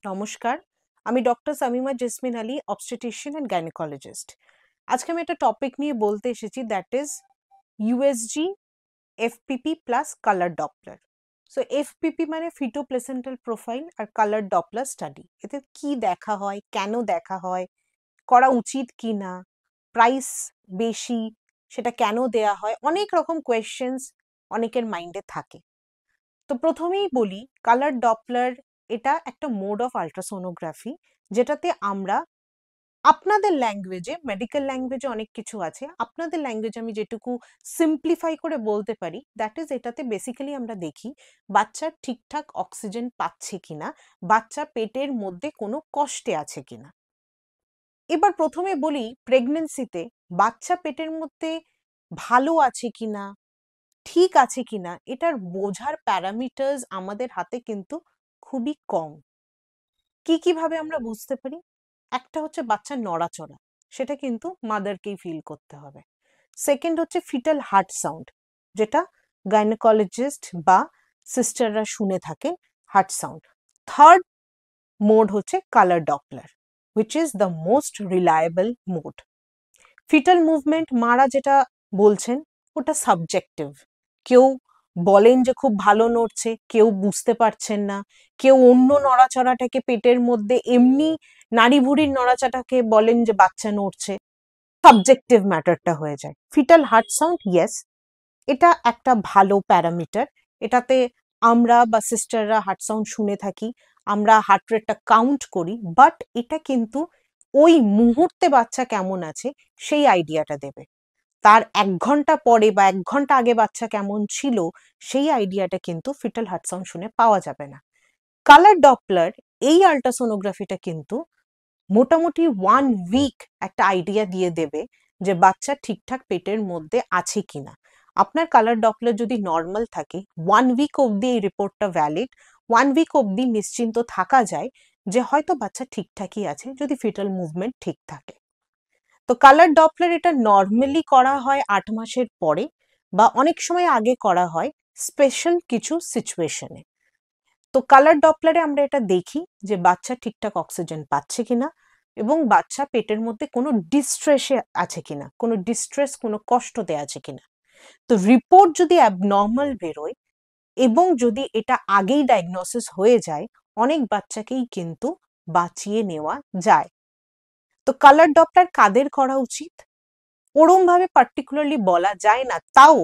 নমস্কার, আমি doctor Samima Jesmin Ali, obstetrician and gynaecologist. আজকে আমি একটা টপিক নিয়ে বলতে এসেছি, that is USG, FPP plus colour Doppler. So FPP মানে ফিটো প্লেসেন্টাল প্রোফাইল, আর কালার ডপলার স্টাডি। এতে কি দেখা হয়, কেন দেখা হয়, করা উচিত কি না, প্রাইস বেশি, সেটা কেন দেয়া হয়, অনেক রকম কোয়েশ্চেন্স অনেকের মাইন্ডে থাকে। তো প্রথমেই বলি, কালার ডপলার এটা একটা মোড অফ আল্ট্রাসোনোগ্রাফি, যেটাতে আমরা আপনাদের ল্যাঙ্গুয়েজে, মেডিকেল ল্যাঙ্গুয়েজে অনেক কিছু আছে, আপনাদের ল্যাঙ্গুয়েজে আমি যেটুকু সিম্পলিফাই করে বলতে পারি, দ্যাট ইজ এটাতে বেসিক্যালি আমরা দেখি বাচ্চা ঠিকঠাক অক্সিজেন পাচ্ছে কিনা, বাচ্চা পেটের মধ্যে কোনো কষ্টে আছে কিনা। এবার প্রথমে বলি, প্রেগনেন্সিতে বাচ্চা পেটের মধ্যে ভালো আছে কিনা, ঠিক আছে কিনা, এটার বোঝার প্যারামিটার্স আমাদের হাতে কিন্তু খুবই কম। কিভাবে আমরা বুঝতে পারি? একটা হচ্ছে বাচ্চার নড়াচড়া, সেটা কিন্তু মাদারকেই ফিল করতে হবে। সেকেন্ড হচ্ছে ফিটাল হার্ট সাউন্ড, যেটা গাইনোকোলজিস্ট বা সিস্টাররা শুনে থাকেন, হার্ট সাউন্ড। থার্ড মোড হচ্ছে colour Doppler, which is the most reliable mode. Fetal movement মারা যেটা বলছেন, ওটা সাবজেক্টিভ। কেউ বলেন যে খুব ভালো নড়ছে, কেউ বুঝতে পারছেন না, কেউ অন্য নড়াচড়াটাকে পেটের মধ্যে এমনি নাড়ি ভুড়ির নড়াচড়াটাকে বলেন যে বাচ্চা নড়ছে। সাবজেক্টিভ ম্যাটারটা হয়ে যায়। ফিটাল হার্ট সাউন্ড, ইয়েস, এটা একটা ভালো প্যারামিটার। এটাতে আমরা বা সিস্টাররা হার্ট সাউন্ড শুনে থাকি, আমরা হার্ট রেটটা কাউন্ট করি, বাট এটা কিন্তু ওই মুহূর্তে বাচ্চা কেমন আছে সেই আইডিয়াটা দেবে। তার 1 ঘন্টা পরে বা 1 ঘন্টা আগে বাচ্চা কেমন ছিল সেই আইডিয়াটা কিন্তু ফিটাল হার্ট সাউন্ড শুনে পাওয়া যাবে না। কালার ডপলার, এই আল্ট্রাসোনোগ্রাফিটা কিন্তু মোটামুটি 1 উইক একটা আইডিয়া দিয়ে দেবে যে বাচ্চা ঠিকঠাক পেটের মধ্যে আছে কিনা। আপনার কালার ডপলার যদি নর্মাল থাকে, 1 উইক অবধি এই রিপোর্টটা ভ্যালিড। 1 উইক অবধি নিশ্চিন্ত থাকা যায় যে হয়তো বাচ্চা ঠিকঠাকই আছে, যদি ফিটাল মুভমেন্ট ঠিক থাকে। তো কালার ডপলার এটা নর্মালি করা হয় 8 মাসের পরে, বা অনেক সময় আগে করা হয় স্পেশাল কিছু সিচুয়েশনে। তো কালার ডপলারে আমরা এটা দেখি যে বাচ্চা ঠিকঠাক অক্সিজেন পাচ্ছে কিনা, এবং বাচ্চা পেটের মধ্যে কোনো ডিস্ট্রেসে আছে কিনা, কোনো ডিস্ট্রেস, কোনো কষ্টতে আছে কিনা। তো রিপোর্ট যদি অ্যাবনর্মাল বেরোয় এবং যদি এটা আগেই ডায়াগনোসিস হয়ে যায়, অনেক বাচ্চাকেই কিন্তু বাঁচিয়ে নেওয়া যায়। তো কালার ডপলার কাদের করা উচিত ওরম ভাবে পার্টিকুলারলি বলা যায় না, তাও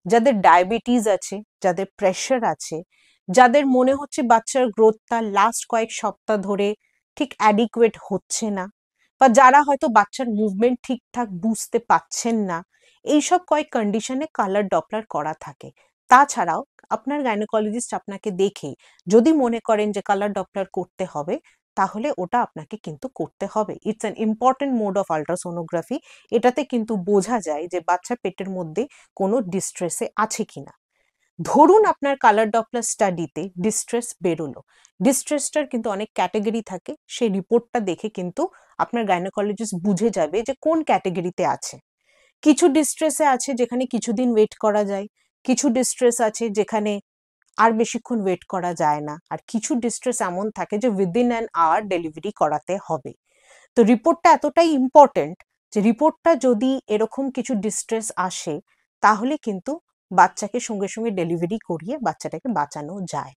যাদের ডায়াবেটিস আছে, যাদের প্রেশার আছে, যাদের মনে হচ্ছে বাচ্চার গ্রোথটা লাস্ট কয়েক সপ্তাহ ধরে ঠিক অ্যাডিকুয়েট হচ্ছে না, বা যারা হয়তো বাচ্চার মুভমেন্ট ঠিকঠাক বুঝতে পাচ্ছেন না, এইসব কয়েক কন্ডিশনে কালার ডপলার করা থাকে। তাছাড়াও আপনার গাইনোকোলজিস্ট আপনাকে দেখে যদি মনে করেন যে কালার ডপলার করতে হবে, তাহলে ওটা আপনাকে কিন্তু করতে হবে। It's an important mode of ultrasonography. এটাতে কিন্তু বোঝা যায় যে বাচ্চা পেটের মধ্যে কোনো ডিস্ট্রেসে আছে কিনা। ধরুন আপনার কালার ডপলার স্টাডিতে ডিস্ট্রেস বেরোলো, ডিস্ট্রেসটার কিন্তু অনেক ক্যাটাগরি থাকে, সেই রিপোর্টটা দেখে কিন্তু আপনার গাইনোকোলজিস্ট বুঝে যাবে যে কোন ক্যাটাগরিতে আছে। কিছু ডিস্ট্রেসে আছে যেখানে কিছুদিন ওয়েট করা যায়, কিছু ডিস্ট্রেস আছে যেখানে আর বেশিক্ষণ ওয়েট করা যায় না, আর কিছু ডিস্ট্রেস এমন থাকে যে উইদিন অ্যান আওয়ার ডেলিভারি করাতে হবে। তো রিপোর্টটা এতটাই ইম্পর্টেন্ট যে রিপোর্টটা যদি এরকম কিছু ডিস্ট্রেস আসে, তাহলে কিন্তু বাচ্চাকে সঙ্গে সঙ্গে ডেলিভারি করিয়ে বাচ্চাটাকে বাঁচানো যায়।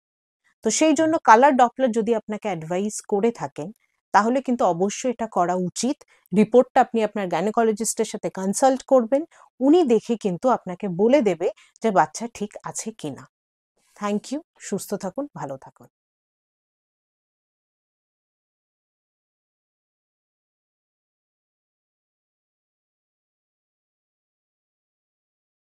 তো সেই জন্য কালার ডপলার যদি আপনাকে অ্যাডভাইস করে থাকেন, তাহলে কিন্তু অবশ্যই এটা করা উচিত। রিপোর্টটা আপনি আপনার গাইনোকোলজিস্টের সাথে কনসাল্ট করবেন, উনি দেখে কিন্তু আপনাকে বলে দেবে যে বাচ্চা ঠিক আছে কিনা। থ্যাংক ইউ, সুস্থ থাকুন, ভালো থাকুন।